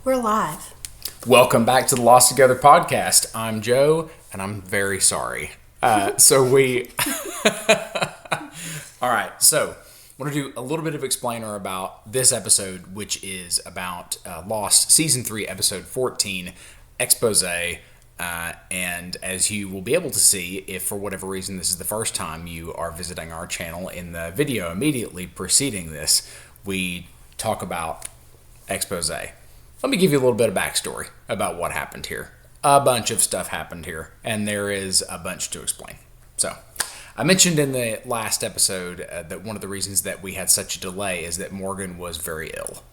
We're live. Welcome back to the Lost Together podcast. I'm Joe, and I'm very sorry. All right, so I want to do a little bit of explainer about this episode, which is about Lost Season 3, Episode 14, Expose. And as you will be able to see, if for whatever reason this is the first time you are visiting our channel, in the video immediately preceding this, we talk about Expose. Let me give you a little bit of backstory about what happened here. A bunch of stuff happened here, and there is a bunch to explain. So, I mentioned in the last episode that one of the reasons that we had such a delay is that Morgan was very ill.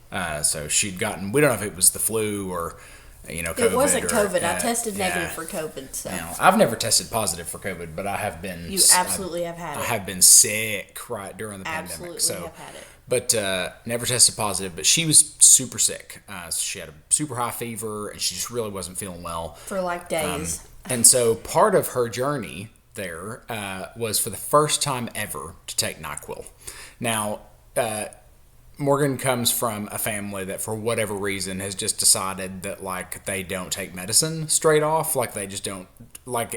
So she'd gotten, we don't know if it was the flu or, COVID. It wasn't COVID. I tested negative for COVID. So. I've never tested positive for COVID, but I have been. You absolutely have had it. I have been sick right during the pandemic. Absolutely have had it. But never tested positive. But she was super sick. She had a super high fever, and she just really wasn't feeling well. For like days. And so part of her journey there was for the first time ever to take NyQuil. Now, Morgan comes from a family that for whatever reason has just decided that like they don't take medicine straight off. Like they just don't, like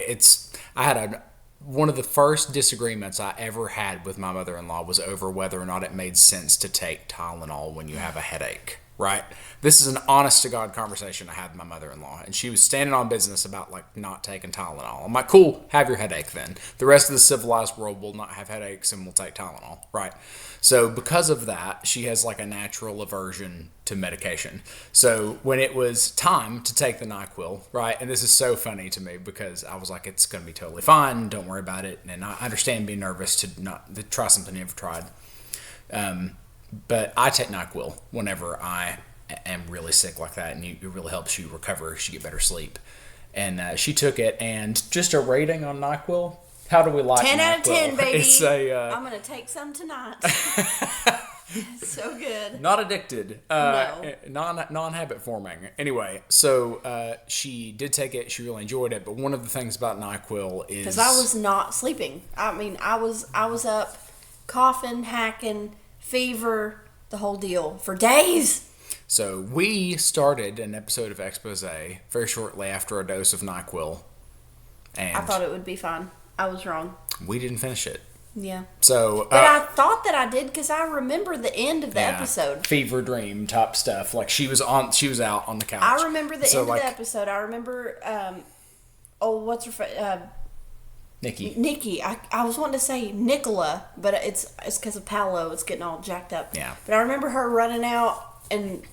I had one of the first disagreements I ever had with my mother-in-law was over whether or not it made sense to take Tylenol when you have a headache, right? This is an honest-to-God conversation I had with my mother-in-law, and she was standing on business about, like, not taking Tylenol. I'm like, cool, have your headache then. The rest of the civilized world will not have headaches and will take Tylenol, right? So because of that, she has, like, a natural aversion to medication. So when it was time to take the NyQuil, right, and this is so funny to me because I was like, it's going to be totally fine, don't worry about it, and I understand being nervous to try something you've never tried. But I take NyQuil whenever I am really sick like that, and it really helps you recover, you get better sleep. And she took it, and just a rating on NyQuil, how do we like 10 NyQuil? out of 10, baby. It's I'm going to take some tonight. It's so good. Not addicted. No. Non-habit forming. Anyway, so she did take it. She really enjoyed it. But one of the things about NyQuil is... Because I was not sleeping. I mean, I was up coughing, hacking, fever, the whole deal for days. So we started an episode of Expose very shortly after a dose of NyQuil. And I thought it would be fine. I was wrong. We didn't finish it. Yeah. So, but I thought that I did because I remember the end of the episode. Fever dream type stuff. Like she was out on the couch. I remember the end of the episode. I remember, what's her Nikki. I was wanting to say Nicola, but it's because of Paolo. It's getting all jacked up. Yeah. But I remember her running out and,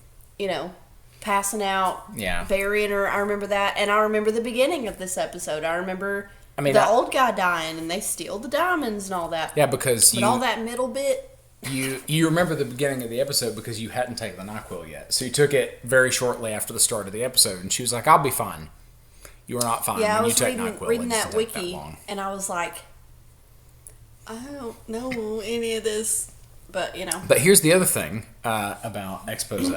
passing out. Yeah. Burying her. I remember that. And I remember the beginning of this episode. I remember the old guy dying and they steal the diamonds and all that. Yeah, because all that middle bit. You remember the beginning of the episode because you hadn't taken the NyQuil yet. So you took it very shortly after the start of the episode. And she was like, I'll be fine. You were not fine when you took NyQuil. Yeah, I was reading that wiki, and I was like, I don't know any of this, but But here's the other thing about Expose.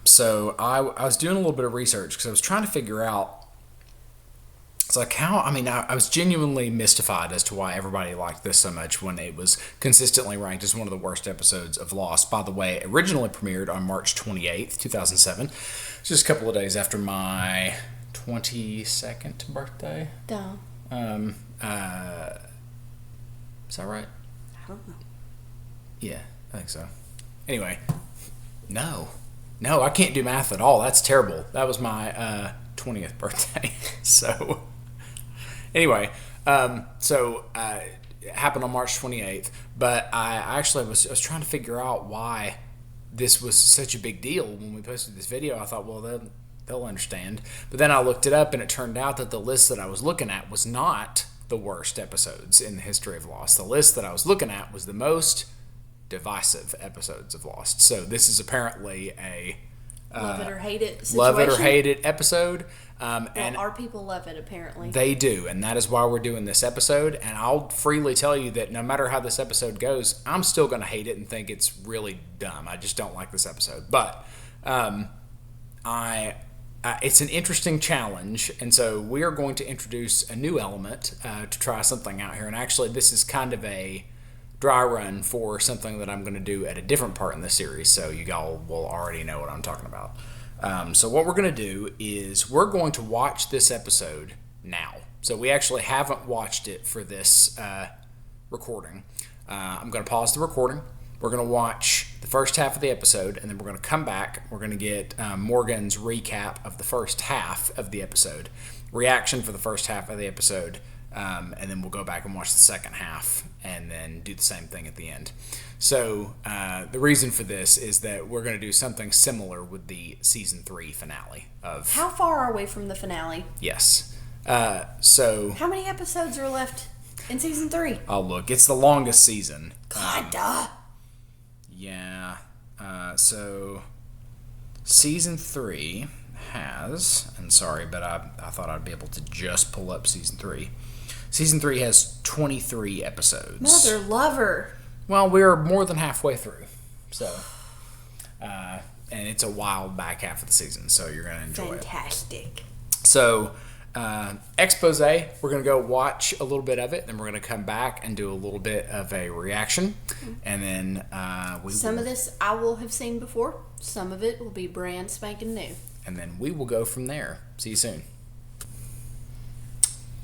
So I was doing a little bit of research because I was trying to figure out, it's like I was genuinely mystified as to why everybody liked this so much when it was consistently ranked as one of the worst episodes of Lost. By the way, it originally premiered on March 28th, 2007, just a couple of days after my 22nd birthday. Dumb. Is that right? I don't know. Yeah, I think so. Anyway, no, I can't do math at all. That's terrible. That was my 20th birthday. So, anyway, it happened on March 28th. But I actually was trying to figure out why this was such a big deal when we posted this video. I thought, well, they'll understand. But then I looked it up, and it turned out that the list that I was looking at was not the worst episodes in the history of Lost. The list that I was looking at was the most divisive episodes of Lost. So this is apparently a love it or hate it situation. Love it or hate it episode. And our people love it, apparently. They do, and that is why we're doing this episode. And I'll freely tell you that no matter how this episode goes, I'm still going to hate it and think it's really dumb. I just don't like this episode. But it's an interesting challenge, and so we are going to introduce a new element to try something out here. And actually, this is kind of a dry run for something that I'm going to do at a different part in the series, so you all will already know what I'm talking about. So what we're going to do is we're going to watch this episode now. So we actually haven't watched it for this recording. I'm going to pause the recording. We're going to watch the first half of the episode, and then we're going to come back. We're going to get Morgan's recap of the first half of the episode, reaction for the first half of the episode, and then we'll go back and watch the second half, and then do the same thing at the end. So the reason for this is that we're going to do something similar with the season 3 finale of. How far are we from the finale? Yes. So. How many episodes are left in season 3? Oh, look, it's the longest season. God, Yeah. So season 3 has, and sorry, but I thought I'd be able to just pull up season 3. Season 3 has 23 episodes. Mother lover. Well, we're more than halfway through. So, and it's a wild back half of the season, so you're going to enjoy it. Fantastic. So, expose, we're going to go watch a little bit of it, then we're going to come back and do a little bit of a reaction, and then Some of this I will have seen before. Some of it will be brand spanking new. And then we will go from there. See you soon.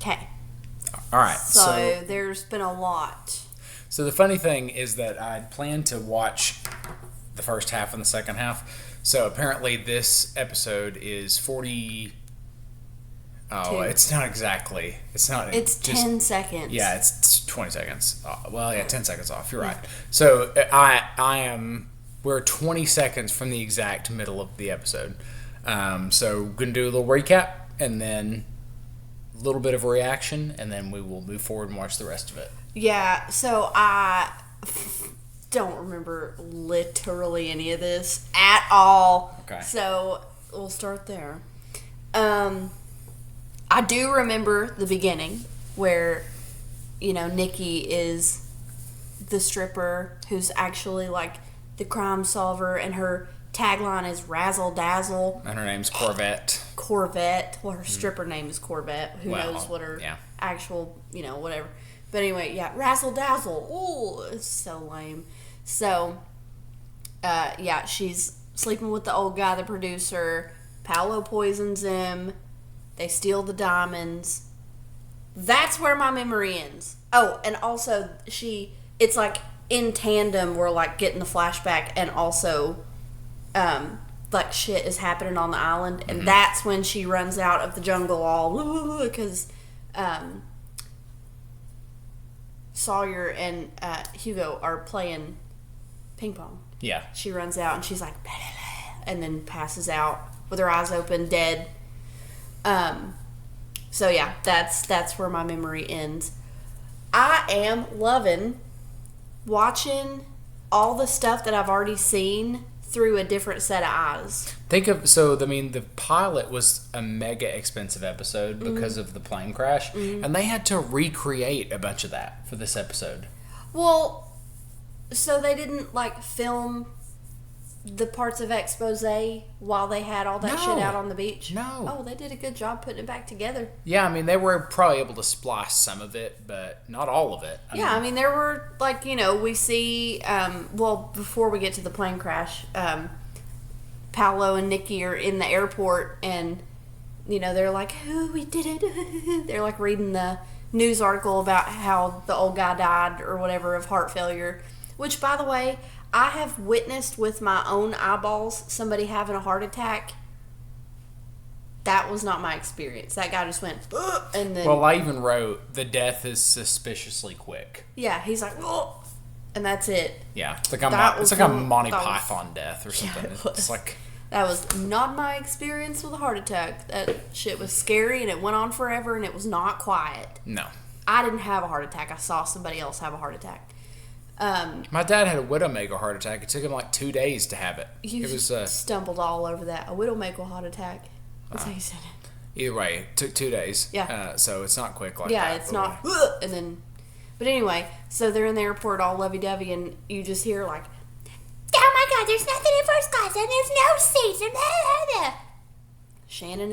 Okay. All right. So there's been a lot. So the funny thing is that I'd planned to watch the first half and the second half. So apparently this episode is 40. Oh, it's not exactly. It's not. It's just 10 seconds. Yeah, it's 20 seconds. Well, yeah, 10 seconds off. You're right. So I am. We're 20 seconds from the exact middle of the episode. So we're gonna do a little recap and then a little bit of a reaction, and then we will move forward and watch the rest of it. Yeah. So I don't remember literally any of this at all. Okay. So we'll start there. I do remember the beginning where, Nikki is the stripper who's actually like the crime solver, and her tagline is Razzle Dazzle. And her name's Corvette. Well, her stripper name is Corvette. Who knows what her actual, whatever. But anyway, yeah, Razzle Dazzle. Ooh, it's so lame. So, she's sleeping with the old guy, the producer. Paolo poisons him. They steal the diamonds. That's where my memory ends. Oh, and also it's like in tandem, we're like getting the flashback, and also like shit is happening on the island, and that's when she runs out of the jungle all because Sawyer and Hugo are playing ping pong. Yeah. She runs out and she's like, and then passes out with her eyes open, dead. So yeah, that's where my memory ends. I am loving watching all the stuff that I've already seen through a different set of eyes. The pilot was a mega expensive episode because of the plane crash, and they had to recreate a bunch of that for this episode. Well, so they didn't like film the parts of expose while they had all that shit out on the beach? No. Oh, they did a good job putting it back together. Yeah, they were probably able to splice some of it, but not all of it. I mean, there were, like, we see, before we get to the plane crash, Paolo and Nikki are in the airport, and, they're like, oh, we did it. They're, like, reading the news article about how the old guy died or whatever of heart failure, which, by the way, I have witnessed with my own eyeballs somebody having a heart attack. That was not my experience. That guy just went, ugh, and then... Well, I even wrote, the death is suspiciously quick. Yeah, he's like, ugh, and that's it. Yeah, it's like a Monty Python death or something. Yeah, it's like... That was not my experience with a heart attack. That shit was scary, and it went on forever, and it was not quiet. No. I didn't have a heart attack. I saw somebody else have a heart attack. My dad had a widowmaker heart attack. It took him like 2 days to have it. You stumbled all over that. A widowmaker heart attack. That's how you said it. Either way, it took 2 days. Yeah. So it's not quick like that. Yeah, it's not. And then, but anyway, so they're in the airport all lovey-dovey, and you just hear like, oh my God, there's nothing in first class, and there's no seats. And blah, blah, blah. Shannon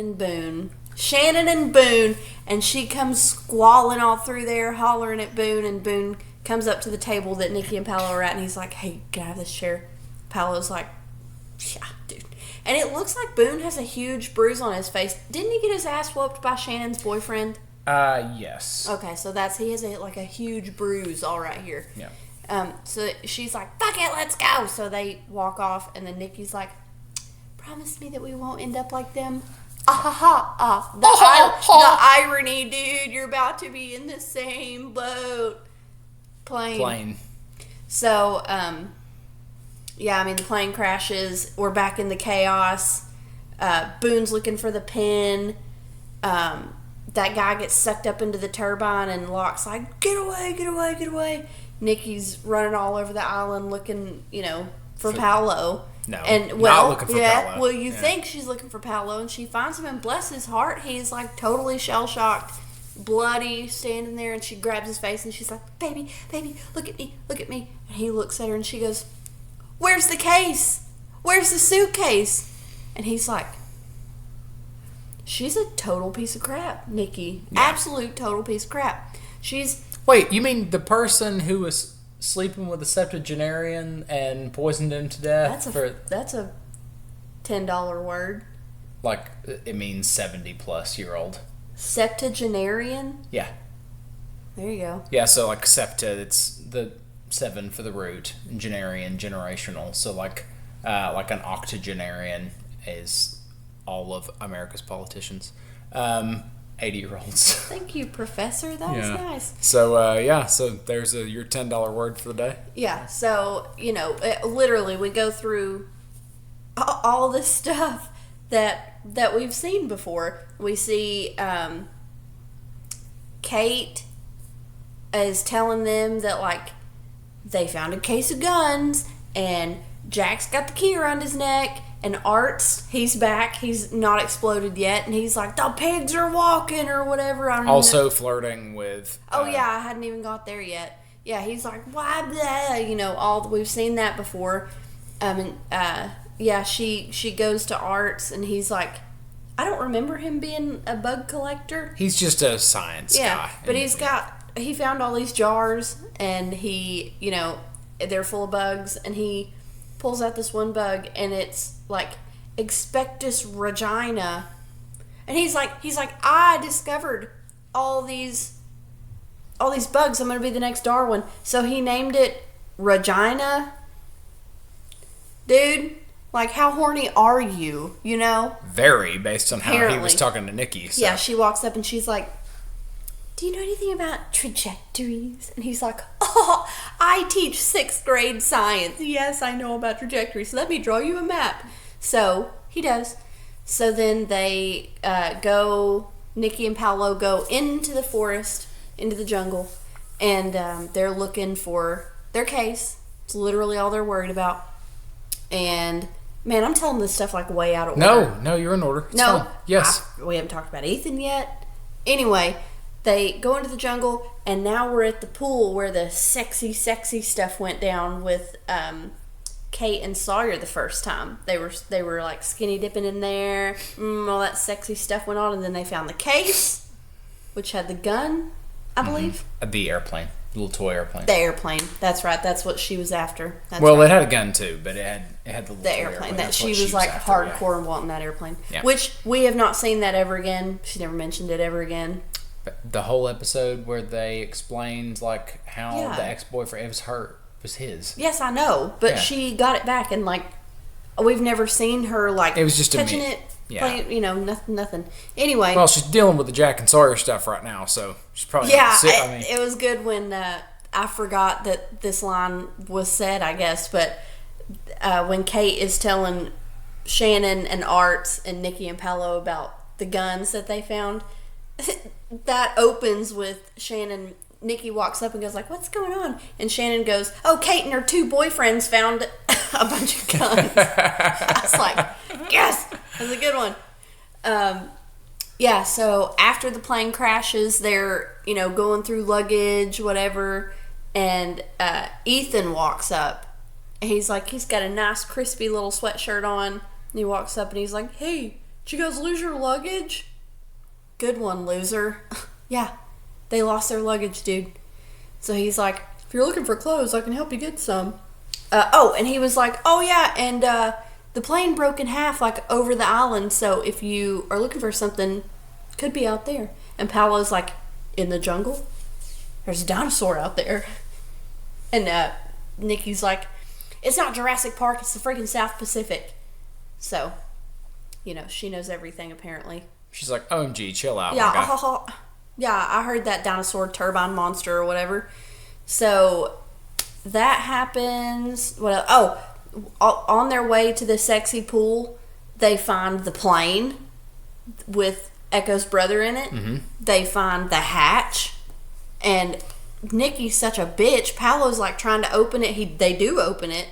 and Boone, and she comes squalling all through there, hollering at Boone, and Boone comes up to the table that Nikki and Paolo are at, and he's like, hey, can I have this chair? Paolo's like, yeah, dude. And it looks like Boone has a huge bruise on his face. Didn't he get his ass whooped by Shannon's boyfriend? Yes. Okay, so he has a huge bruise all right here. Yeah. So she's like, fuck it, let's go. So they walk off, and then Nikki's like, promise me that we won't end up like them. The irony, dude. You're about to be in the same boat. Plane. So, yeah, I mean, the plane crashes. We're back in the chaos. Boone's looking for the pin. That guy gets sucked up into the turbine, and Locke's like, get away, get away, get away. Nikki's running all over the island looking, for Paolo. No, and not looking for Paolo. Well, you think she's looking for Paolo, and she finds him, and bless his heart, he's like totally shell-shocked, bloody, standing there, and she grabs his face, and she's like, baby, look at me. And he looks at her, and she goes, where's the case? Where's the suitcase? And he's like, she's a total piece of crap, Nikki. Yeah. Absolute total piece of crap. Wait, you mean the person who was sleeping with a septuagenarian and poisoned him to death? That's a $10 word. Like, it means 70-plus-year-old. Septuagenarian? Yeah. There you go. Yeah, so like septa, it's the 7 for the root, and genarian, generational. So like an octogenarian is all of America's politicians. 80-year-olds. Thank you, Professor. That was nice. So, so there's your $10 word for the day. Yeah, so, literally we go through all this stuff that we've seen before. We see Kate is telling them that, like, they found a case of guns, and Jack's got the key around his neck, and Art's, he's back. He's not exploded yet. And he's like, the pigs are walking or whatever. I don't also flirting with... Oh, yeah. I hadn't even got there yet. Yeah, he's like, why blah? We've seen that before. She goes to Art's, and he's like, I don't remember him being a bug collector. He's just a science guy. But he found all these jars, and they're full of bugs, and he pulls out this one bug, and it's like Expectus regina, and he's like, I discovered all these bugs. I'm gonna be the next Darwin. So he named it Regina. Dude, like, how horny are you? Very, based on Apparently. How he was talking to Nikki. So. Yeah, she walks up and she's like, do you know anything about trajectories? And he's like, oh, I teach 6th grade science. Yes, I know about trajectories. Let me draw you a map. So he does. So then they Nikki and Paolo go into the forest, into the jungle, and they're looking for their case. It's literally all they're worried about. And, man, I'm telling this stuff like way out of order. No, you're in order. It's no. fine. Yes. We haven't talked about Ethan yet. Anyway, they go into the jungle, and now we're at the pool where the sexy stuff went down with Kate and Sawyer the first time. They were like skinny dipping in there. All that sexy stuff went on, and then they found the case, which had the gun, I believe. The airplane. The little toy airplane. The airplane. That's right. That's what she was after. That's well, right. it had a gun too, but it had the little toy airplane. That she was like after, hardcore wanting that airplane. Yeah. Which we have not seen that ever again. She never mentioned it ever again. The whole episode where they explained like how the ex-boyfriend, it was her, it was his. Yes, I know, but she got it back, and like we've never seen her like it was just touching it, playing, nothing. Anyway, well, she's dealing with the Jack and Sawyer stuff right now, so she's probably it was good when I forgot that this line was said, I guess, but when Kate is telling Shannon and Art and Nikki and Paolo about the guns that they found. That opens with Shannon. Nikki walks up and goes like, what's going on? And Shannon goes, oh, Kate and her 2 boyfriends found a bunch of guns. I was like, yes, that's a good one. So after the plane crashes, they're, going through luggage, whatever, and Ethan walks up. And he's like, he's got a nice crispy little sweatshirt on. And he walks up and he's like, hey, did you guys lose your luggage? Good one, loser. Yeah, they lost their luggage, dude. So he's like, if you're looking for clothes, I can help you get some. And he was like, oh yeah, and the plane broke in half, like, over the island, so if you are looking for something, could be out there. And Paolo's like, in the jungle? There's a dinosaur out there. And Nikki's like, it's not Jurassic Park, it's the freaking South Pacific. So, she knows everything, apparently. She's like, OMG, chill out. Yeah, yeah, I heard that dinosaur turbine monster or whatever. So, that happens. What else? Oh, on their way to the sexy pool, they find the plane with Echo's brother in it. Mm-hmm. They find the hatch. And Nikki's such a bitch. Paolo's like trying to open it. They do open it.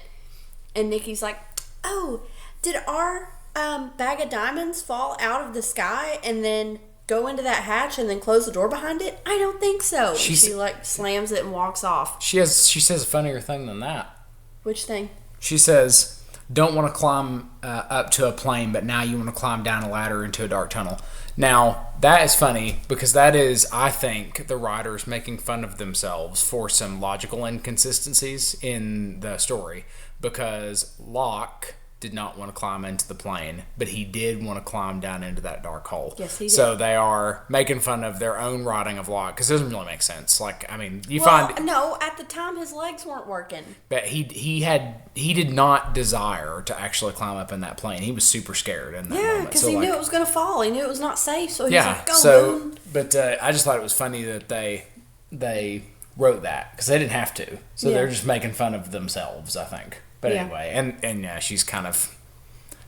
And Nikki's like, oh, did our bag of diamonds fall out of the sky and then go into that hatch and then close the door behind it? I don't think so. She like slams it and walks off. She says a funnier thing than that. Which thing? She says, don't want to climb up to a plane, but now you want to climb down a ladder into a dark tunnel. Now, that is funny because that is, I think, the writers making fun of themselves for some logical inconsistencies in the story. Because Locke did not want to climb into the plane, but he did want to climb down into that dark hole. Yes, he did. So they are making fun of their own writing of Locke because it doesn't really make sense. Like, I mean, find no, at the time his legs weren't working. But he did not desire to actually climb up in that plane. He was super scared in that moment. Because he knew it was going to fall. He knew it was not safe. So he was like, go, Moon. But I just thought it was funny that they wrote that because they didn't have to. So they're just making fun of themselves, I think. But anyway, and yeah, she's kind of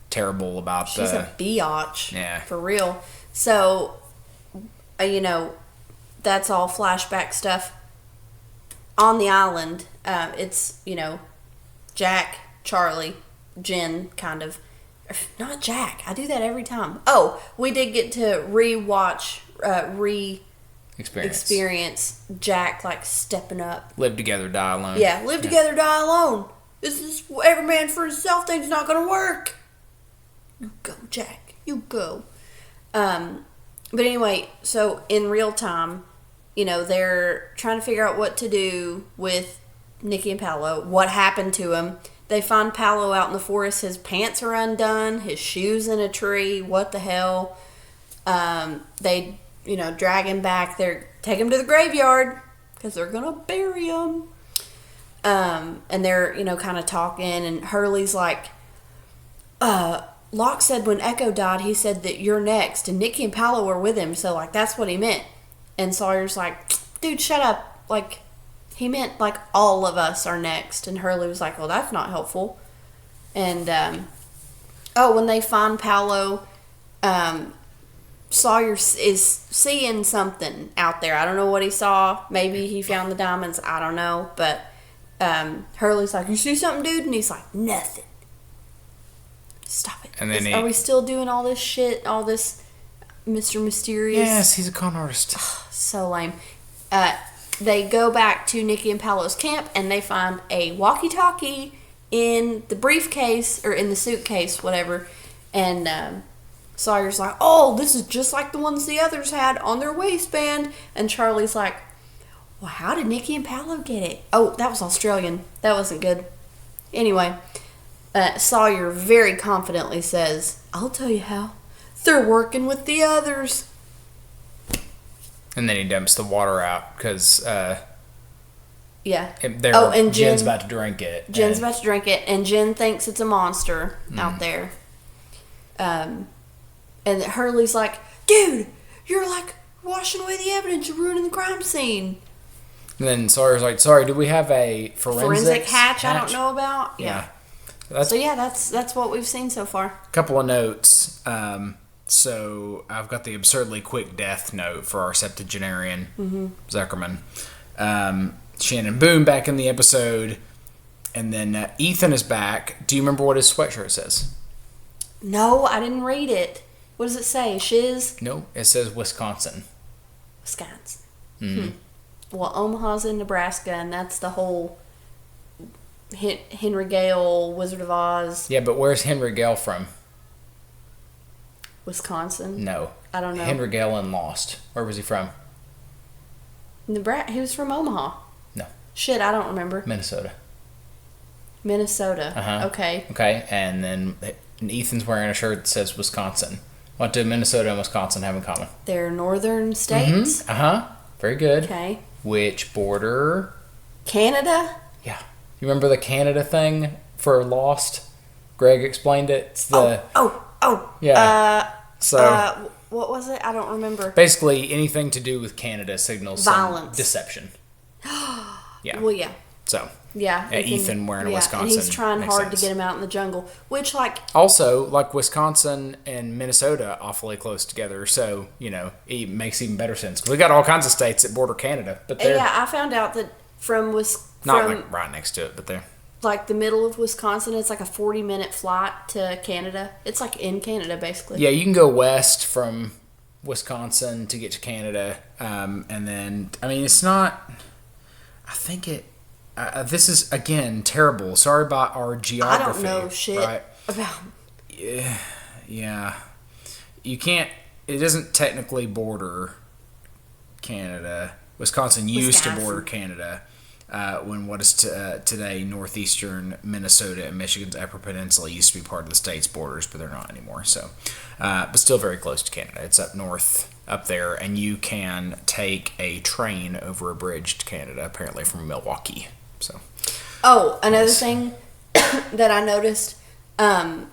terrible about she's a biatch. Yeah. For real. So, that's all flashback stuff. On the island, it's, Jack, Charlie, Jen, kind of. Not Jack. I do that every time. Oh, we did get to experience Jack, like, stepping up. Live together, die alone. Yeah, live together, die alone. This is every man for himself thing's not going to work. You go, Jack. You go. But anyway, so in real time, they're trying to figure out what to do with Nikki and Paolo. What happened to him? They find Paolo out in the forest. His pants are undone. His shoes in a tree. What the hell? They, drag him back. Take him to the graveyard because they're going to bury him. And they're, kind of talking, and Hurley's like, Locke said when Echo died, he said that you're next, and Nikki and Paolo were with him, so, like, that's what he meant. And Sawyer's like, dude, shut up. Like, he meant, like, all of us are next. And Hurley was like, well, that's not helpful. And, when they find Paolo, Sawyer is seeing something out there. I don't know what he saw. Maybe he found the diamonds. I don't know, but Hurley's like, you see something, dude? And he's like, nothing. Stop it. And then are we still doing all this shit? All this Mr. Mysterious? Yes, he's a con artist. So lame. They go back to Nikki and Paolo's camp, and they find a walkie-talkie in the briefcase, or in the suitcase, whatever. And Sawyer's like, oh, this is just like the ones the others had on their waistband. And Charlie's like, well, how did Nikki and Paolo get it? Oh, that was Australian. That wasn't good. Anyway, Sawyer very confidently says, I'll tell you how. They're working with the others. And then he dumps the water out because yeah. And Jen's about to drink it. Jen's about to drink it, and Jen thinks it's a monster out there. And Hurley's like, dude, you're like washing away the evidence. You're ruining the crime scene. And then Sawyer's like, sorry, do we have a forensic hatch I don't know about? Yeah. That's what we've seen so far. A couple of notes. So I've got the absurdly quick death note for our septuagenarian, Zuckerman. Shannon Boone back in the episode. And then Ethan is back. Do you remember what his sweatshirt says? No, I didn't read it. What does it say? Shiz? No, it says Wisconsin. Wisconsin. Mm-hmm. Well, Omaha's in Nebraska, and that's the whole Henry Gale, Wizard of Oz. Yeah, but where's Henry Gale from? Wisconsin? No. I don't know. Henry Gale in Lost. Where was he from? Nebraska. He was from Omaha. No. Shit, I don't remember. Minnesota. Minnesota. Uh-huh. Okay. Okay, and then and Ethan's wearing a shirt that says Wisconsin. What do Minnesota and Wisconsin have in common? They're northern states. Very good. Okay. Which border? Canada? Yeah. You remember the Canada thing for Lost? Greg explained it. It's the yeah. What was it? I don't remember. Basically, anything to do with Canada signals violence, some deception. Yeah. Well, yeah. So. Yeah. Ethan wearing a Wisconsin. And he's trying hard sense. to get him out in the jungle, which Also, Wisconsin and Minnesota awfully close together, so it makes even better sense. We got all kinds of states that border Canada, but they're I found out that from not right next to it, but they're the middle of Wisconsin. It's like a 40-minute flight to Canada. It's in Canada basically. Yeah, you can go west from Wisconsin to get to Canada, and then it's not. I think it. This is, again, terrible. Sorry about our geography. I don't know shit about... Yeah. You can't... It doesn't technically border Canada. Wisconsin used to border Canada when what is today northeastern Minnesota and Michigan's Upper Peninsula used to be part of the state's borders, but they're not anymore. So, but still very close to Canada. It's up north, up there, and you can take a train over a bridge to Canada, apparently from Milwaukee. So. Oh, another thing that I noticed, I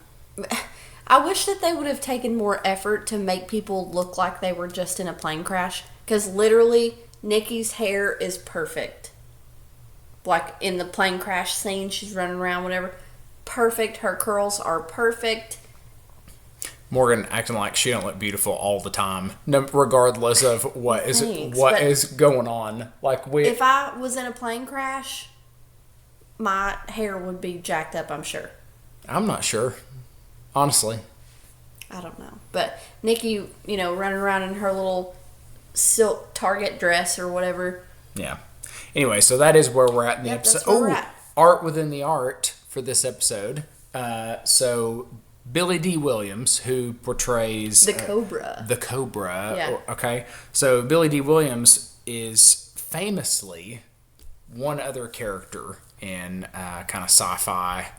wish that they would have taken more effort to make people look like they were just in a plane crash. Because literally, Nikki's hair is perfect. In the plane crash scene, she's running around, whatever. Perfect. Her curls are perfect. Morgan acting like she don't look beautiful all the time, regardless of what is going on. If I was in a plane crash, my hair would be jacked up, I'm sure. I'm not sure, honestly. I don't know, but Nikki, running around in her little silk Target dress or whatever. Yeah. Anyway, so that is where we're at in the episode. That's where we're at. Art within the art for this episode. So Billy Dee Williams, who portrays the Cobra. The Cobra. Yeah. Okay. So Billy Dee Williams is famously one other character in kind of sci-fi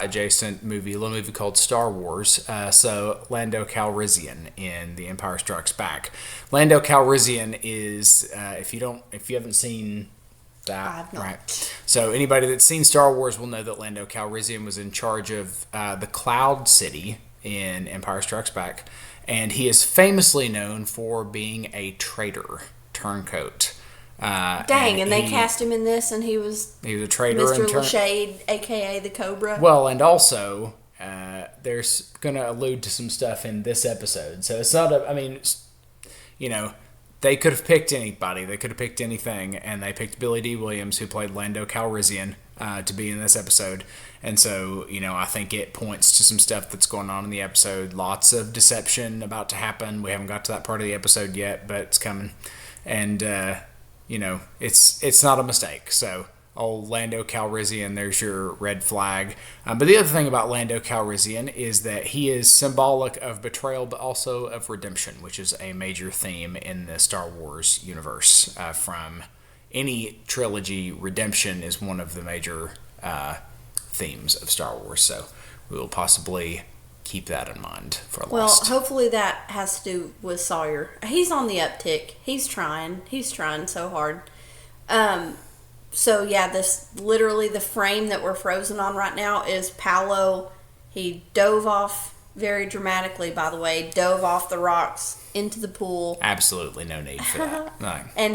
adjacent little movie called Star Wars. So Lando Calrissian in The Empire Strikes Back. Lando Calrissian is if you haven't seen that, right? So anybody that's seen Star Wars will know that Lando Calrissian was in charge of the Cloud City in Empire Strikes Back, and he is famously known for being a traitor, turncoat. And they cast him in this, and he was a traitor, Mr. Lashade, aka the Cobra. Well, and also there's going to allude to some stuff in this episode, so it's not they could have picked anybody, they could have picked anything, and they picked Billy Dee Williams, who played Lando Calrissian, to be in this episode. And so I think it points to some stuff that's going on in the episode. Lots of deception about to happen. We haven't got to that part of the episode yet, but it's coming, and it's not a mistake. So, Lando Calrissian, there's your red flag. But the other thing about Lando Calrissian is that he is symbolic of betrayal, but also of redemption, which is a major theme in the Star Wars universe. From any trilogy, redemption is one of the major themes of Star Wars. So, we will possibly keep that in mind for Lost. Well, hopefully that has to do with Sawyer. He's on the uptick. He's trying so hard. So yeah, this literally the frame that we're frozen on right now is Paolo. He dove off very dramatically, by the way, dove off the rocks into the pool. Absolutely no need for that. No. And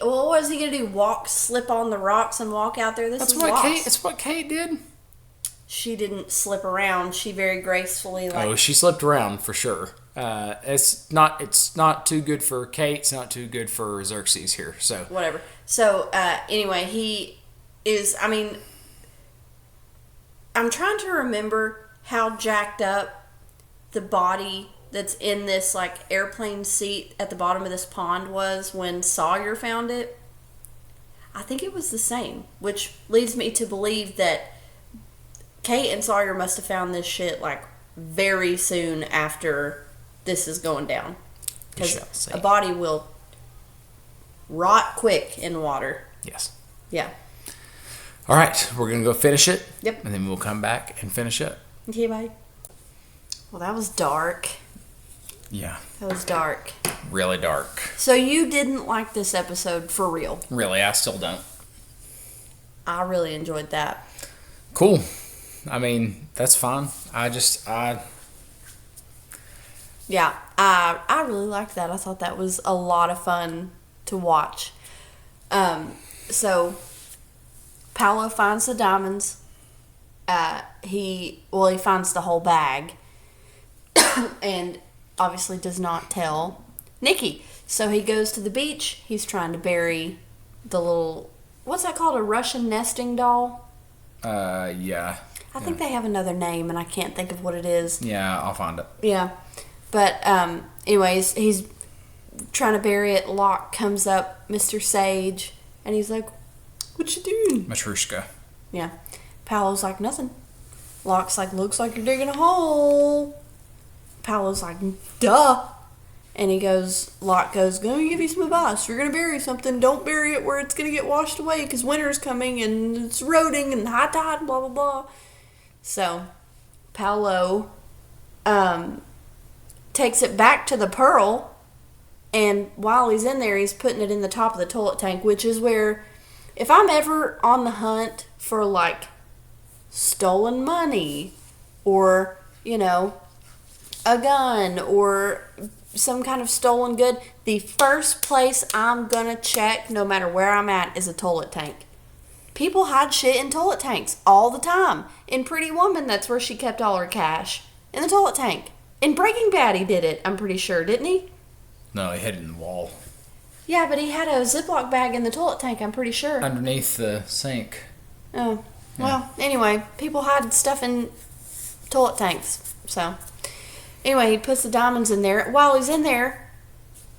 what was he gonna do? Slip on the rocks and walk out there? That's what Kate did. She didn't slip around. She very gracefully she slipped around for sure. It's not too good for Kate. It's not too good for Xerxes here. So whatever. So anyway, he is. I'm trying to remember how jacked up the body that's in this airplane seat at the bottom of this pond was when Sawyer found it. I think it was the same, which leads me to believe that Kate and Sawyer must have found this shit very soon after this is going down. Because a body will rot quick in water. Yes. Yeah. All right, we're going to go finish it. Yep. And then we'll come back and finish it. Okay, bye. Well, that was dark. Yeah. That was dark. Really dark. So you didn't like this episode for real? Really, I still don't. I really enjoyed that. Cool. I mean, that's fine. Yeah, I really liked that. I thought that was a lot of fun to watch. So Paolo finds the diamonds. He finds the whole bag, and obviously does not tell Nikki. So he goes to the beach. He's trying to bury the little, what's that called? A Russian nesting doll? Yeah. I think they have another name, and I can't think of what it is. Yeah, I'll find it. Yeah. But, anyways, he's trying to bury it. Locke comes up, Mr. Sage, and he's like, what you doing? Matrushka. Yeah. Paolo's like, nothing. Locke's like, looks like you're digging a hole. Paolo's like, duh. And Locke goes, gonna give you some advice. If you're gonna bury something, don't bury it where it's gonna get washed away, because winter's coming and it's eroding and high tide, blah, blah, blah. So, Paolo, takes it back to the Pearl, and while he's in there, he's putting it in the top of the toilet tank, which is where, if I'm ever on the hunt for, like, stolen money, or, a gun, or some kind of stolen good, the first place I'm gonna check, no matter where I'm at, is a toilet tank. People hide shit in toilet tanks all the time. In Pretty Woman, that's where she kept all her cash. In the toilet tank. In Breaking Bad, he did it, I'm pretty sure, didn't he? No, he hid it in the wall. Yeah, but he had a Ziploc bag in the toilet tank, I'm pretty sure. Underneath the sink. Oh. Yeah. Well, anyway, people hide stuff in toilet tanks. So, anyway, he puts the diamonds in there. While he's in there,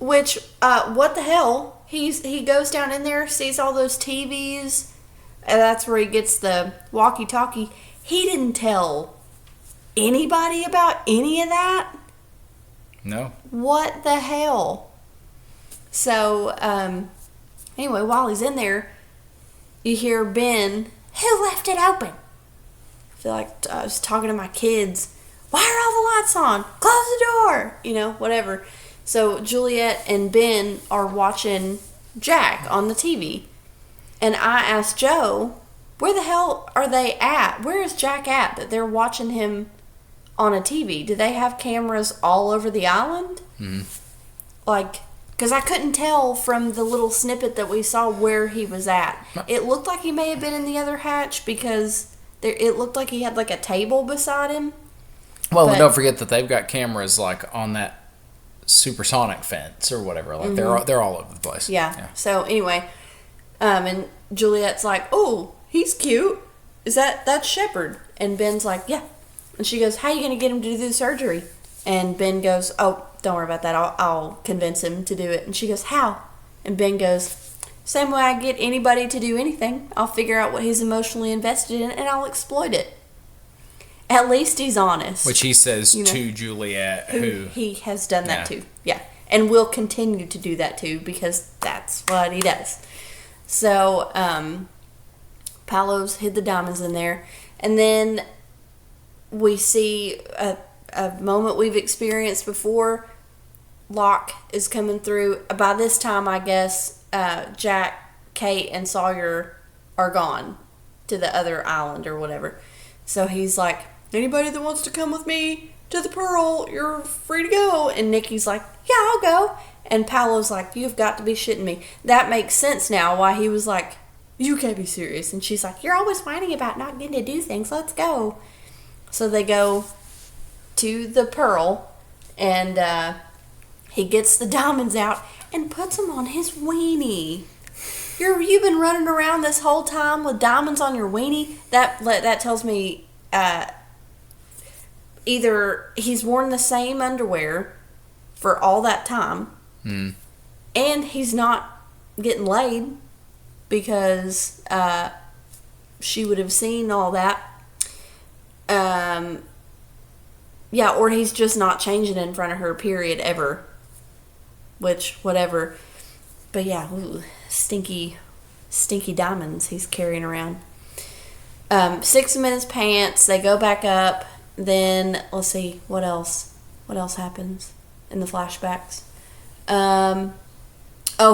which, what the hell? He goes down in there, sees all those TVs, and that's where he gets the walkie-talkie. He didn't tell anybody about any of that? No. What the hell? So, anyway, while he's in there, you hear Ben, who left it open? I feel like I was talking to my kids. Why are all the lights on? Close the door! Whatever. So, Juliet and Ben are watching Jack on the TV. And I asked Joe, where the hell are they at? Where is Jack at that they're watching him on a TV? Do they have cameras all over the island? Mm-hmm. Because I couldn't tell from the little snippet that we saw where he was at. It looked like he may have been in the other hatch because it looked like he had like a table beside him. Well, don't forget that they've got cameras like on that supersonic fence or whatever. Like they're all over the place. Yeah. So anyway, and Juliet's like, "Oh, he's cute. That's Shepard?" And Ben's like, "Yeah." And she goes, "How are you going to get him to do the surgery?" And Ben goes, "Oh, don't worry about that. I'll convince him to do it." And she goes, "How?" And Ben goes, "Same way I get anybody to do anything. I'll figure out what he's emotionally invested in and I'll exploit it." At least he's honest. Which he says to Juliet, who he has done that too. Yeah. And will continue to do that too because that's what he does. So, Paolo's hid the diamonds in there. And then we see a moment we've experienced before. Locke is coming through. By this time, I guess, Jack, Kate, and Sawyer are gone to the other island or whatever. So he's like, anybody that wants to come with me to the Pearl, you're free to go. And Nikki's like, yeah, I'll go. And Paolo's like, you've got to be shitting me. That makes sense now why he was like, you can't be serious. And she's like, you're always whining about not getting to do things. Let's go. So they go to the Pearl, and he gets the diamonds out and puts them on his weenie. You've been running around this whole time with diamonds on your weenie? That tells me either he's worn the same underwear for all that time, and he's not getting laid because she would have seen all that. Yeah, or he's just not changing in front of her, period, ever. Which, whatever. But yeah, stinky diamonds he's carrying around. 6 minutes pants, they go back up, Then let's see what else. What else happens in the flashbacks?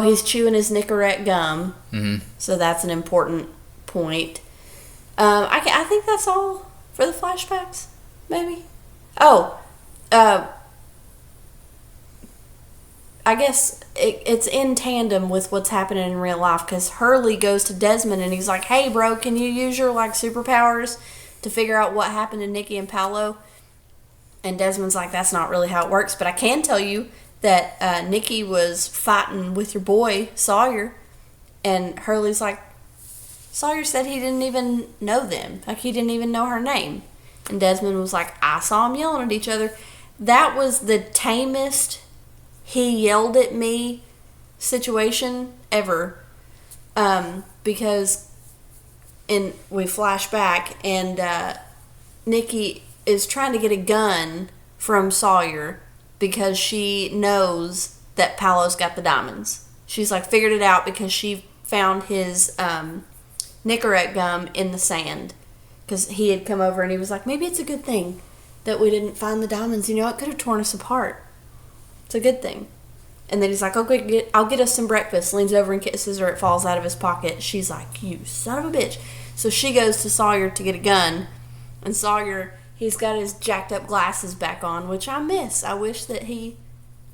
He's chewing his Nicorette gum. Mm-hmm. So that's an important point. I think that's all for the flashbacks. Maybe. I guess it's in tandem with what's happening in real life, because Hurley goes to Desmond and he's like, "Hey, bro, can you use your superpowers to figure out what happened to Nikki and Paolo?" And Desmond's like, "That's not really how it works, but I can tell you that Nikki was fighting with your boy Sawyer." And Hurley's like, "Sawyer said he didn't even know them, like he didn't even know her name." And Desmond was like, "I saw them yelling at each other." That was the tamest he yelled at me situation ever, because we flash back and Nikki is trying to get a gun from Sawyer because she knows that Paolo's got the diamonds. She's figured it out because she found his Nicorette gum in the sand, because he had come over and he was like, "Maybe it's a good thing that we didn't find the diamonds. It could have torn us apart. It's a good thing." And then he's like, "Okay, I'll get us some breakfast." Leans over and kisses her. It falls out of his pocket. She's like, "You son of a bitch." So she goes to Sawyer to get a gun. And Sawyer, he's got his jacked up glasses back on, which I miss. I wish that he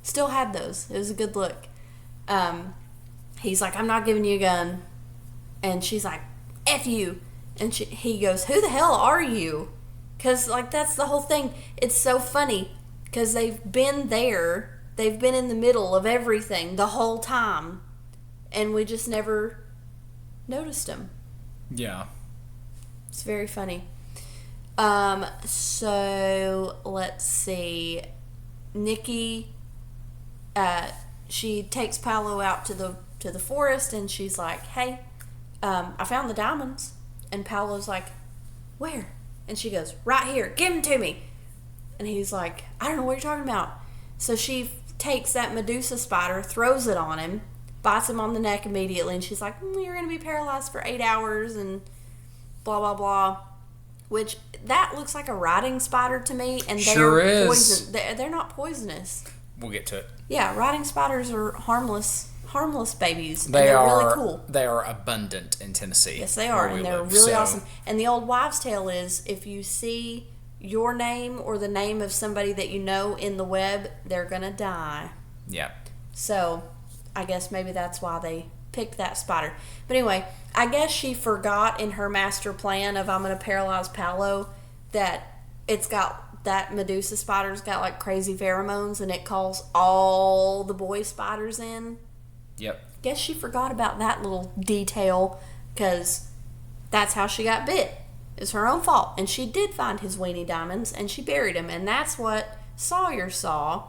still had those. It was a good look. He's like, "I'm not giving you a gun." And she's like, "F you." And he goes, "Who the hell are you?" Because, that's the whole thing. It's so funny because they've been there. They've been in the middle of everything the whole time. And we just never noticed them. Yeah. It's very funny. So, let's see. Nikki, she takes Paolo out to the forest, and she's like, "Hey, I found the diamonds." And Paolo's like, "Where?" And she goes, "Right here. Give them to me." And he's like, "I don't know what you're talking about." So she takes that Medusa spider, throws it on him, bites him on the neck immediately, and she's like, "You're going to be paralyzed for 8 hours," and blah, blah, blah. Which, that looks like a riding spider to me, and they're poison. They're not poisonous. We'll get to it. Yeah, riding spiders are harmless babies. They're really cool. They are abundant in Tennessee. Yes, they are, and they're really awesome. And the old wives' tale is, if you see your name or the name of somebody that you know in the web, they're gonna die. Yeah. So, I guess maybe that's why they picked that spider. But anyway, I guess she forgot in her master plan of "I'm gonna paralyze Paolo" that it's got that Medusa spider's got crazy pheromones, and it calls all the boy spiders in. Yep. Guess she forgot about that little detail, because that's how she got bit. It's her own fault. And she did find his weenie diamonds, and she buried them. And that's what Sawyer saw.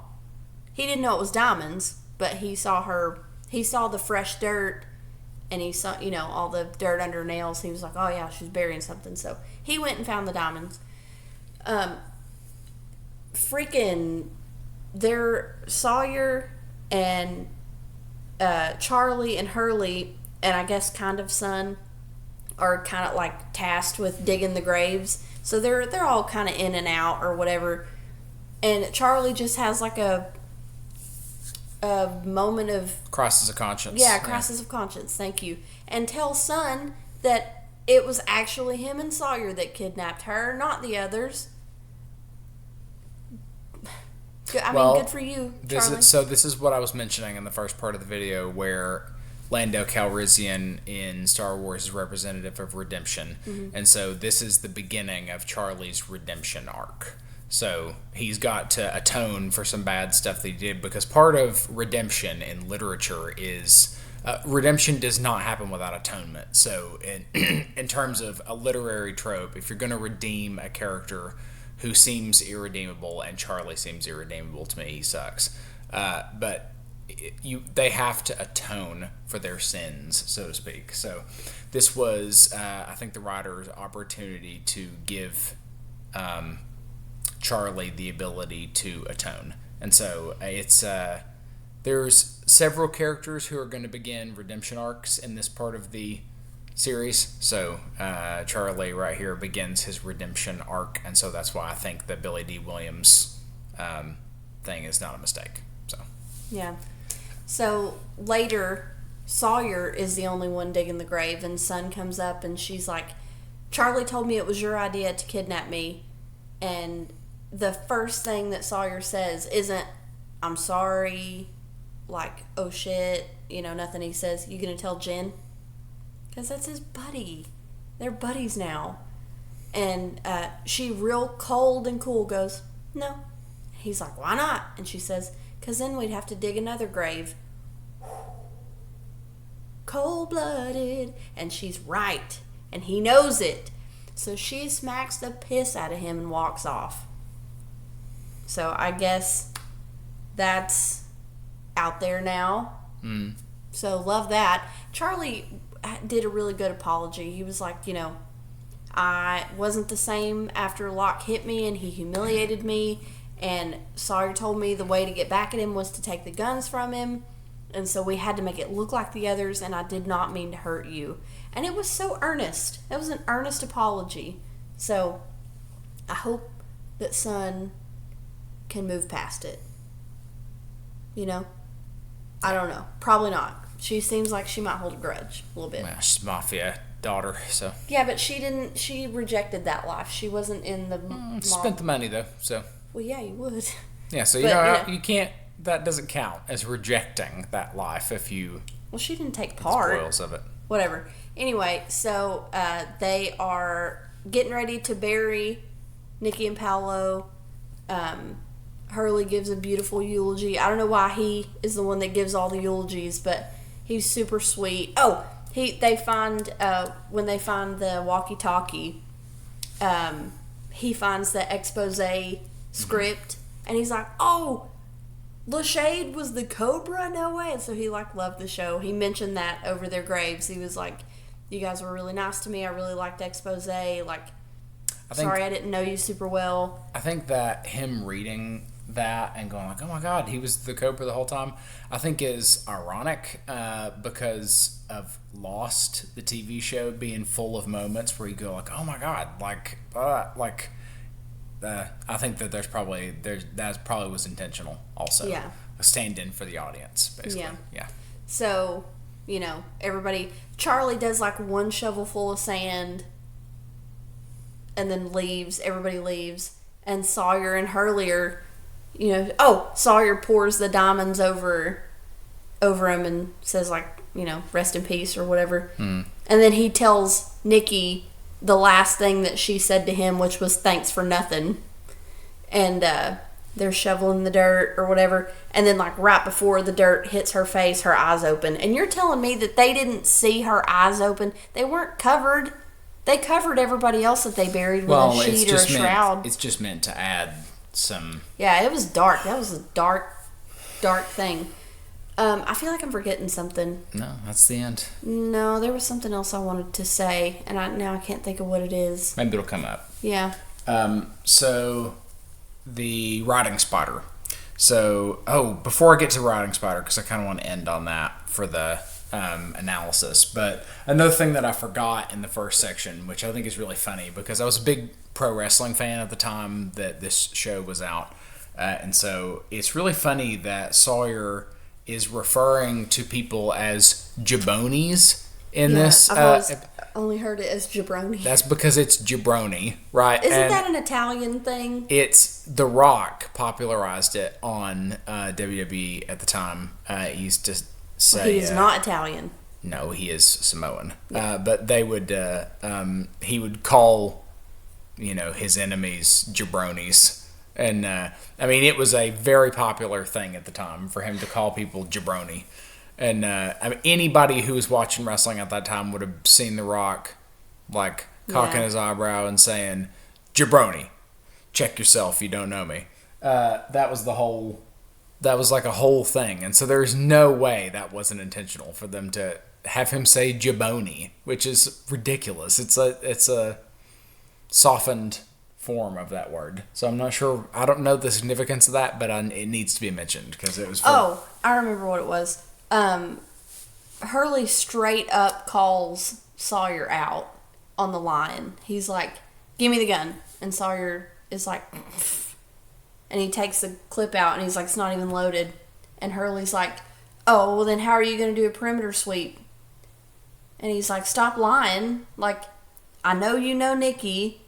He didn't know it was diamonds, but he saw the fresh dirt, and he saw, all the dirt under her nails. He was like, "Oh yeah, she's burying something." So he went and found the diamonds. They're Sawyer and Charlie and Hurley, and I guess kind of son, are kind of tasked with digging the graves. So they're all kind of in and out or whatever. And Charlie just has a moment of crisis of conscience. Yeah, crisis of conscience. Thank you. And tells son that it was actually him and Sawyer that kidnapped her, not the others. Good for you, Charlie. This is what I was mentioning in the first part of the video, where Lando Calrissian in Star Wars is representative of redemption. Mm-hmm. And so this is the beginning of Charlie's redemption arc. So he's got to atone for some bad stuff that he did, because part of redemption in literature is redemption does not happen without atonement. So in terms of a literary trope, if you're going to redeem a character who seems irredeemable, and Charlie seems irredeemable to me, he sucks. But they have to atone for their sins, so to speak. So this was, I think, the writer's opportunity to give Charlie the ability to atone. And so it's there's several characters who are going to begin redemption arcs in this part of the series. So Charlie right here begins his redemption arc, and so that's why I think the Billy Dee Williams thing is not a mistake. So Yeah. So later, Sawyer is the only one digging the grave, and Sun comes up and she's like, Charlie told me it was your idea to kidnap me. And the first thing that Sawyer says isn't, I'm sorry, like, oh shit, nothing. He says, you gonna tell Jen? Because that's his buddy. They're buddies now. And she real cold and cool goes, no. He's like, why not? And she says, because then we'd have to dig another grave. Cold-blooded. And she's right. And he knows it. So she smacks the piss out of him and walks off. So I guess that's out there now. So love that. Charlie did a really good apology. He was like, I wasn't the same after Locke hit me and he humiliated me. And Sawyer told me the way to get back at him was to take the guns from him. And so we had to make it look like the others, and I did not mean to hurt you. And it was so earnest. It was an earnest apology. So I hope that Sun can move past it. I don't know. Probably not. She seems like she might hold a grudge a little bit. well, she's mafia daughter, so Yeah, but she rejected that life. She wasn't in the spent the money though. So Well, yeah, you would. yeah, so you can't. That doesn't count as rejecting that life if you. Well, she didn't take part. Spoils of it. Whatever. Anyway, so they are getting ready to bury Nikki and Paolo. Hurley gives a beautiful eulogy. I don't know why he is the one that gives all the eulogies, but he's super sweet. Oh, they find when they find the walkie-talkie, he finds the expose script, and he's like, "Oh, Lashade was the Cobra? No way!" And so he loved the show. He mentioned that over their graves. He was like, "You guys were really nice to me. I really liked expose. Sorry I didn't know you super well." I think that him reading that and going like, "Oh my God, he was the Cobra the whole time," I think is ironic because of Lost, the TV show, being full of moments where you go like, "Oh my God," I think that that probably was intentional also. Yeah. A stand-in for the audience, basically. Yeah. So, everybody, Charlie does one shovel full of sand and then leaves. Everybody leaves. And Sawyer and Hurley are, Sawyer pours the diamonds over him and says rest in peace or whatever. And then he tells Nikki the last thing that she said to him, which was thanks for nothing. And they're shoveling the dirt or whatever. And then right before the dirt hits her face, her eyes open. And you're telling me that they didn't see her eyes open? They weren't covered. They covered everybody else that they buried with a sheet or a shroud. It's just meant to add some... Yeah, it was dark. That was a dark, dark thing. I feel like I'm forgetting something. No, that's the end. No, there was something else I wanted to say, and now I can't think of what it is. Maybe it'll come up. Yeah. So, the riding spider. So, before I get to riding spider, because I kind of want to end on that for the analysis, but another thing that I forgot in the first section, which I think is really funny, because I was a big pro wrestling fan at the time that this show was out, and so it's really funny that Sawyer is referring to people as jabronis in this. I've only heard it as jabroni. That's because it's jabroni, right? Isn't that an Italian thing? It's The Rock popularized it on WWE at the time. He used to say... He is not Italian. No, he is Samoan. Yeah. But they would... he would call, his enemies jabronis. And, it was a very popular thing at the time for him to call people jabroni. And, anybody who was watching wrestling at that time would have seen The Rock, cocking his eyebrow and saying, "Jabroni, check yourself, you don't know me." That was a whole thing. And so there's no way that wasn't intentional for them to have him say jaboni, which is ridiculous. It's a softened form of that word. So I'm not sure. I don't know the significance of that, but it needs to be mentioned because it was. I remember what it was. Hurley straight up calls Sawyer out on the line. He's like, "Give me the gun," and Sawyer is like, and he takes the clip out, and he's like, "It's not even loaded," and Hurley's like, "Oh, well then how are you going to do a perimeter sweep?" And he's like, "Stop lying. Like, I know you know Nikki."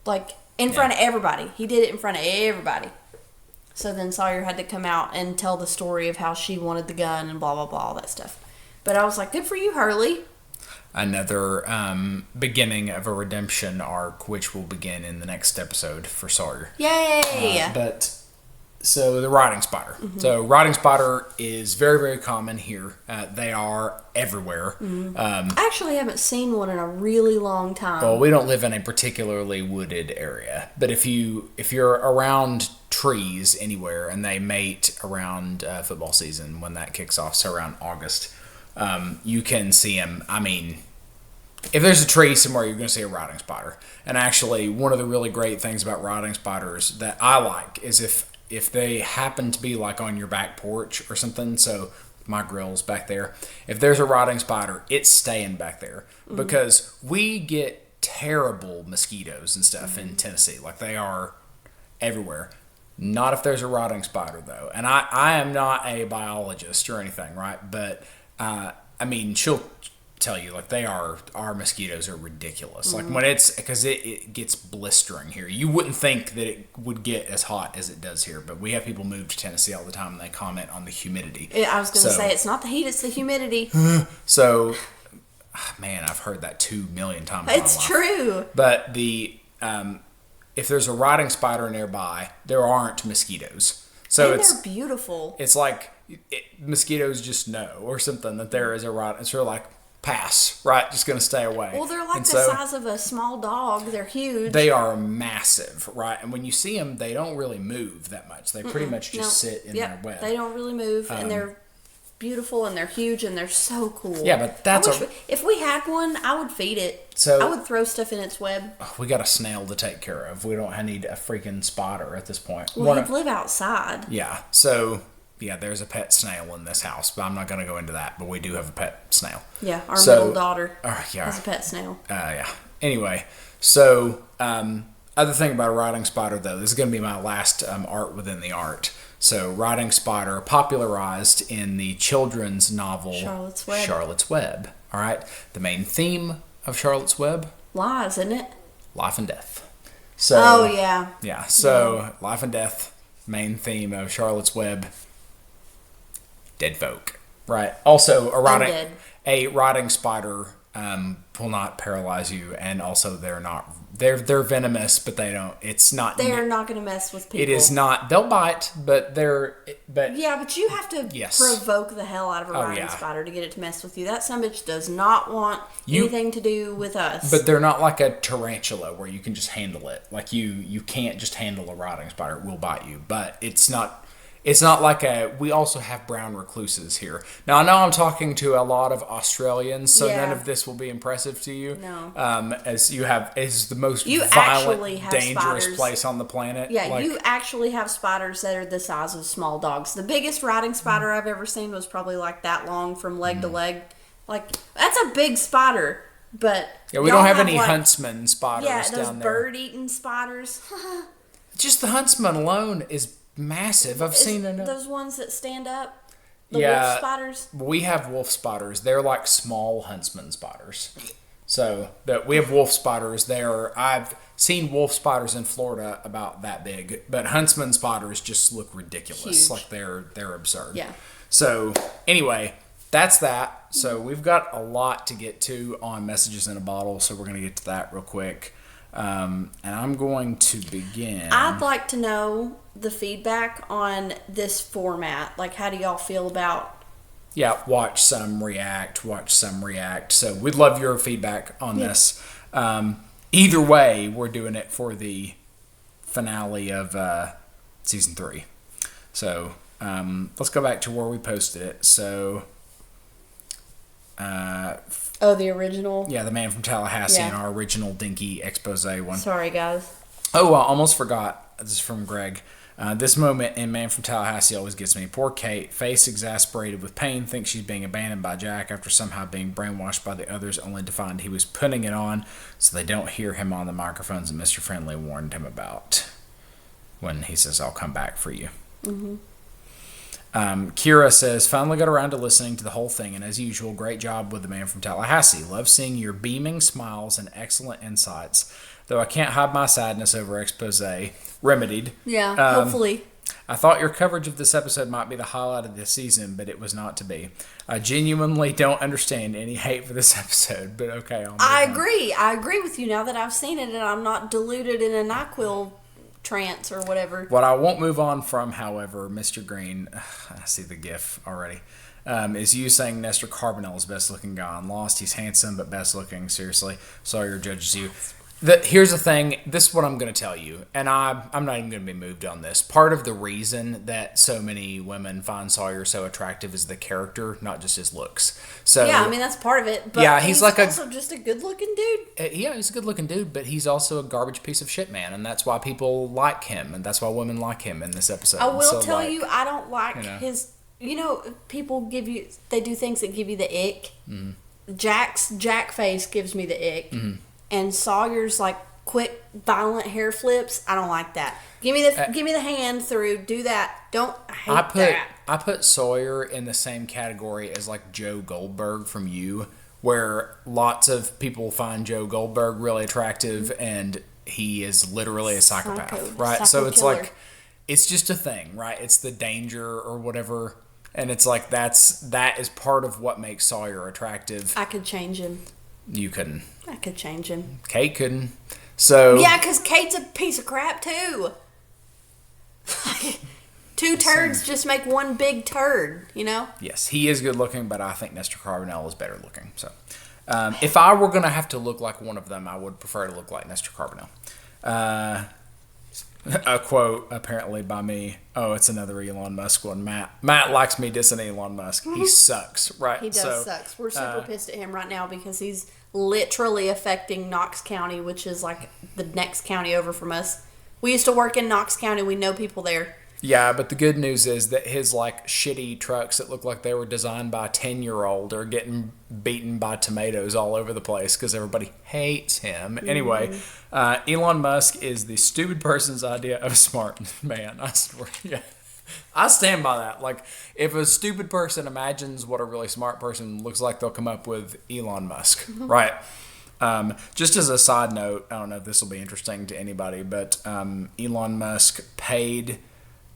Like, in front of everybody. He did it in front of everybody. So then Sawyer had to come out and tell the story of how she wanted the gun and blah, blah, blah, all that stuff. But I was like, good for you, Hurley. Another beginning of a redemption arc, which will begin in the next episode for Sawyer. Yay! So the riding spider. Mm-hmm. So riding spider is very, very common here. They are everywhere. Mm-hmm. I actually haven't seen one in a really long time. Well, we don't live in a particularly wooded area, but if you're around trees anywhere, and they mate around football season when that kicks off, so around August, you can see them. I mean, if there's a tree somewhere, you're going to see a riding spider. And actually, one of the really great things about riding spiders that I like is if they happen to be like on your back porch or something, so my grill's back there, if there's a riding spider, it's staying back there. Mm-hmm. Because we get terrible mosquitoes and stuff in Tennessee. Like, they are everywhere. Not if there's a riding spider, though. And I am not a biologist or anything, right? But, I mean, she'll tell you, like, our mosquitoes are ridiculous. Like, when because it gets blistering here. You wouldn't think that it would get as hot as it does here, but we have people move to Tennessee all the time, and they comment on the humidity. I was going to say, it's not the heat, it's the humidity. So, man, I've heard that 2 million times. It's true. But if there's a riding spider nearby, there aren't mosquitoes. So and they're beautiful. It's like mosquitoes just know or something that there is a riding. It's sort of like, pass, right? Just going to stay away. Well, they're like the size of a small dog. They're huge. They are massive, right? And when you see them, they don't really move that much. They pretty much just sit in their web. They don't really move, and they're beautiful, and they're huge, and they're so cool. Yeah, but that's if we had one, I would feed it. So I would throw stuff in its web. We got a snail to take care of. We don't need a freaking spider at this point. Well, he'd live outside. Yeah, so... Yeah, there's a pet snail in this house, but I'm not going to go into that. But we do have a pet snail. Yeah, our middle daughter has a pet snail. Yeah. Anyway, so other thing about a riding spider, though, this is going to be my last art within the art. So riding spider popularized in the children's novel Charlotte's Web. All right, the main theme of Charlotte's Web? Lies, isn't it? Life and death. So, yeah. Yeah, so life and death, main theme of Charlotte's Web. Dead folk, right? Also, a rotting spider will not paralyze you, and also they're venomous, but they don't. It's not. They are not going to mess with people. It is not. They'll bite, but yeah, but you have to provoke the hell out of a rotting spider to get it to mess with you. That sumbitch does not want anything to do with us. But they're not like a tarantula where you can just handle it. Like you can't just handle a rotting spider. It will bite you, but it's not. It's not like we also have brown recluses here. Now, I know I'm talking to a lot of Australians, so none of this will be impressive to you. No. As it's the most violent, dangerous place on the planet. Yeah, you actually have spiders that are the size of small dogs. The biggest riding spider I've ever seen was probably like that long from leg to leg. Like, that's a big spider, but... Yeah, we don't have any huntsman spiders down there. Yeah, those bird-eating spiders. Just the huntsman alone is... massive. I've seen enough. Those ones that stand up? The wolf spiders? We have wolf spiders. They're like small huntsman spiders. So we have wolf spiders. I've seen wolf spiders in Florida about that big, but huntsman spiders just look ridiculous. Huge. Like they're absurd. Yeah. So anyway, that's that. So we've got a lot to get to on Messages in a Bottle, so we're going to get to that real quick. And I'm going to begin. I'd like to know the feedback on this format. Like, how do y'all feel about... Yeah, watch some, react. So we'd love your feedback on this. Either way, we're doing it for the finale of season 3. So let's go back to where we posted it. So... the original? Yeah, the man from Tallahassee and our original dinky expose one. Sorry, guys. Oh, I almost forgot. This is from Greg. This moment in Man from Tallahassee always gets me. Poor Kate, face exasperated with pain, thinks she's being abandoned by Jack after somehow being brainwashed by the others, only to find he was putting it on so they don't hear him on the microphones that Mr. Friendly warned him about when he says, I'll come back for you. Mm-hmm. Kira says, finally got around to listening to the whole thing, and as usual, great job with the Man from Tallahassee. Love seeing your beaming smiles and excellent insights. Though I can't hide my sadness over expose. Remedied. Yeah, hopefully. I thought your coverage of this episode might be the highlight of the season, but it was not to be. I genuinely don't understand any hate for this episode, but okay. I agree. I agree with you now that I've seen it and I'm not deluded in a NyQuil trance or whatever. What I won't move on from, however, Mr. Green, I see the gif already, is you saying Nestor Carbonell is best looking guy on Lost. He's handsome, but best looking. Seriously. Sawyer judges you. Here's the thing. This is what I'm going to tell you, and I'm not even going to be moved on this. Part of the reason that so many women find Sawyer so attractive is the character, not just his looks. So yeah, I mean that's part of it. But yeah, he's like also just a good-looking dude. Yeah, he's a good-looking dude, but he's also a garbage piece of shit, man, and that's why people like him, and that's why women like him in this episode. I will tell you, I don't like his. People they do things that give you the ick. Mm-hmm. Jack face gives me the ick. Mm-hmm. And Sawyer's like quick, violent hair flips. I don't like that. Give me the hand through. Do that. I hate that. I put Sawyer in the same category as like Joe Goldberg from You, where lots of people find Joe Goldberg really attractive, and he is literally a psychopath, right? So it's killer. like it's just a thing, right? It's the danger or whatever, and it's like that is part of what makes Sawyer attractive. I could change him. You couldn't. I could change him. Kate couldn't. So yeah, because Kate's a piece of crap too. Two turds just make one big turd, you know? Yes, he is good looking, but I think Nestor Carbonell is better looking. So, if I were going to have to look like one of them, I would prefer to look like Nestor Carbonell. A quote, apparently, by me. Oh, it's another Elon Musk one. Matt likes me dissing Elon Musk. He sucks, right? He does sucks. We're super pissed at him right now because he's literally affecting Knox County, which is like the next county over from us. We used to work in Knox County. We know people there. Yeah, but the good news is that his like shitty trucks that look like they were designed by a 10-year-old are getting beaten by tomatoes all over the place because everybody hates him. Mm-hmm. Anyway, Elon Musk is the stupid person's idea of a smart man. I swear. Yeah. I stand by that. Like, if a stupid person imagines what a really smart person looks like, they'll come up with Elon Musk, right? Just as a side note, I don't know if this will be interesting to anybody, but Elon Musk paid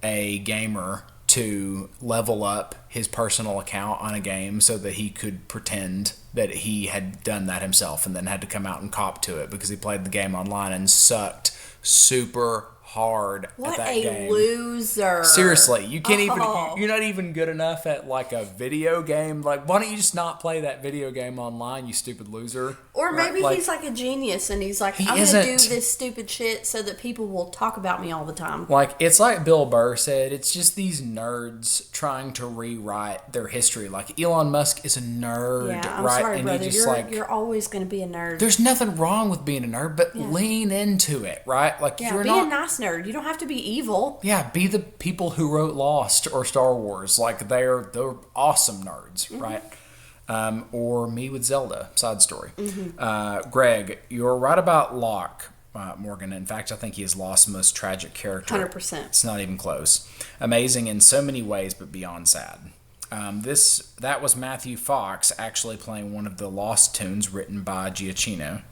a gamer to level up his personal account on a game so that he could pretend that he had done that himself and then had to come out and cop to it because he played the game online and sucked super hard at that game. What a loser. Seriously, you can't even, you're not even good enough at like a video game. Like, why don't you just not play that video game online, you stupid loser? Or maybe he's like a genius and he's like, I'm going to do this stupid shit so that people will talk about me all the time. Like, it's like Bill Burr said, it's just these nerds trying to rewrite their history. Like, Elon Musk is a nerd, yeah, I'm right? sorry, and brother. you just you're always going to be a nerd. There's nothing wrong with being a nerd, but lean into it, right? Like, yeah, you're be not a nice nerd. You don't have to be evil. Yeah, be the people who wrote Lost or Star Wars. Like, they're awesome nerds, mm-hmm. right? Or me with Zelda, side story. Mm-hmm. Greg, you're right about Locke, Morgan. In fact, I think he is Lost's most tragic character. 100%. It's not even close. Amazing in so many ways, but beyond sad. That was Matthew Fox actually playing one of the Lost tunes written by Giacchino.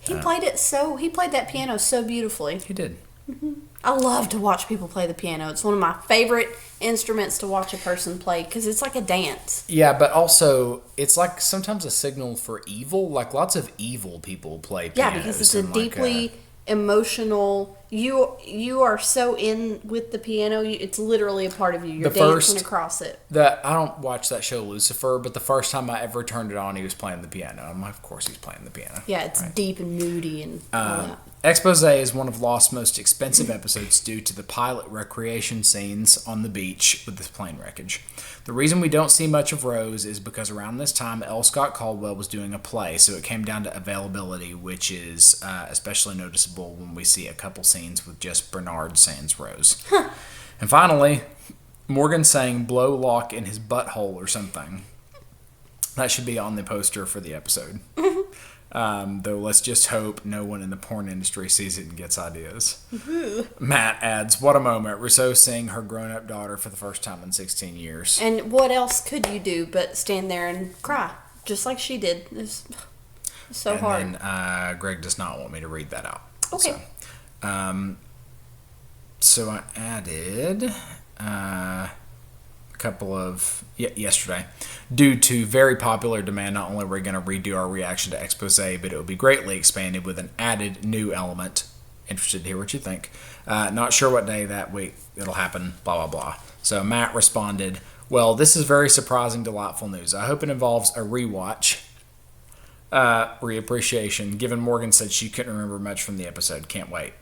He played that piano so beautifully. He did. Mm-hmm. I love to watch people play the piano. It's one of my favorite instruments to watch a person play because it's like a dance. Yeah, but also it's like sometimes a signal for evil. Like lots of evil people play pianos. Yeah, because it's a deeply emotional. You are so in with the piano. It's literally a part of you. You're dancing across it. I don't watch that show Lucifer, but the first time I ever turned it on, he was playing the piano. I'm like, of course he's playing the piano. Yeah, it's deep and moody and all that. Expose is one of Lost's most expensive episodes due to the pilot recreation scenes on the beach with the plane wreckage. The reason we don't see much of Rose is because around this time, L. Scott Caldwell was doing a play, so it came down to availability, which is especially noticeable when we see a couple scenes with just Bernard sans Rose. And finally, Morgan saying blow lock in his butthole or something. That should be on the poster for the episode. Though let's just hope no one in the porn industry sees it and gets ideas. Matt adds, what a moment. Rousseau seeing her grown-up daughter for the first time in 16 years. And what else could you do but stand there and cry? Just like she did. It's so hard. And then Greg does not want me to read that out. Okay. So I added a couple of yesterday. Due to very popular demand, not only are we going to redo our reaction to Expose, but it will be greatly expanded with an added new element. Interested to hear what you think. Not sure what day that week it'll happen, blah, blah, blah. So Matt responded, well, this is very surprising, delightful news. I hope it involves a rewatch. Reappreciation, given Morgan said she couldn't remember much from the episode. Can't wait.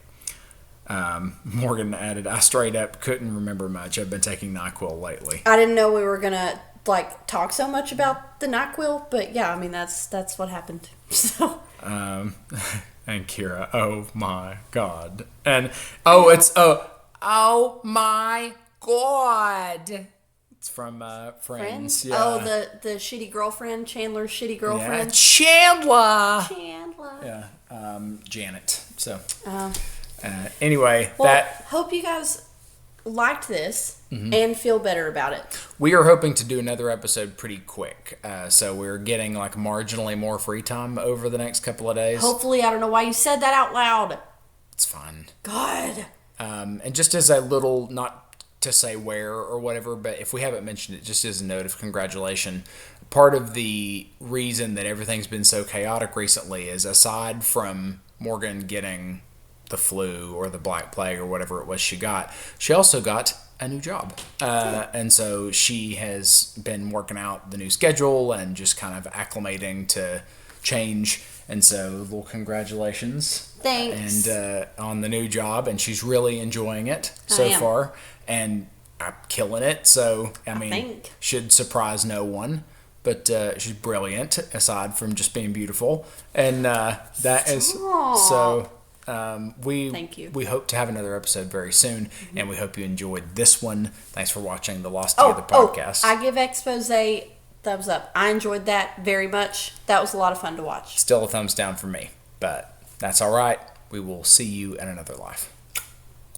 Morgan added, I straight up couldn't remember much. I've been taking NyQuil lately. I didn't know we were going to talk so much about the NyQuil, but yeah, I mean, that's what happened. So. And Kira, oh my God. And, oh my God. It's from Friends. Yeah. Oh, the shitty girlfriend, Chandler's shitty girlfriend. Yeah, Chandler. Yeah. Janet. So, anyway, well, hope you guys liked this and feel better about it. We are hoping to do another episode pretty quick. So we're getting marginally more free time over the next couple of days. Hopefully, I don't know why you said that out loud. It's fine. God. And just as a little, not to say where or whatever, but if we haven't mentioned it, just as a note of congratulation, part of the reason that everything's been so chaotic recently is, aside from Morgan getting the flu or the Black Plague or whatever it was she got, she also got a new job. And so she has been working out the new schedule and just kind of acclimating to change. And so, little congratulations. Thanks. And on the new job, and she's really enjoying it so far. And I'm killing it. So, I mean, should surprise no one. But she's brilliant, aside from just being beautiful. And that is... So, Thank you. We hope to have another episode very soon. And we hope you enjoyed this one. Thanks for watching the Lost Together podcast. I give Expose thumbs up. I enjoyed that very much. That was a lot of fun to watch. Still a thumbs down for me. But that's all right. We will see you in another life.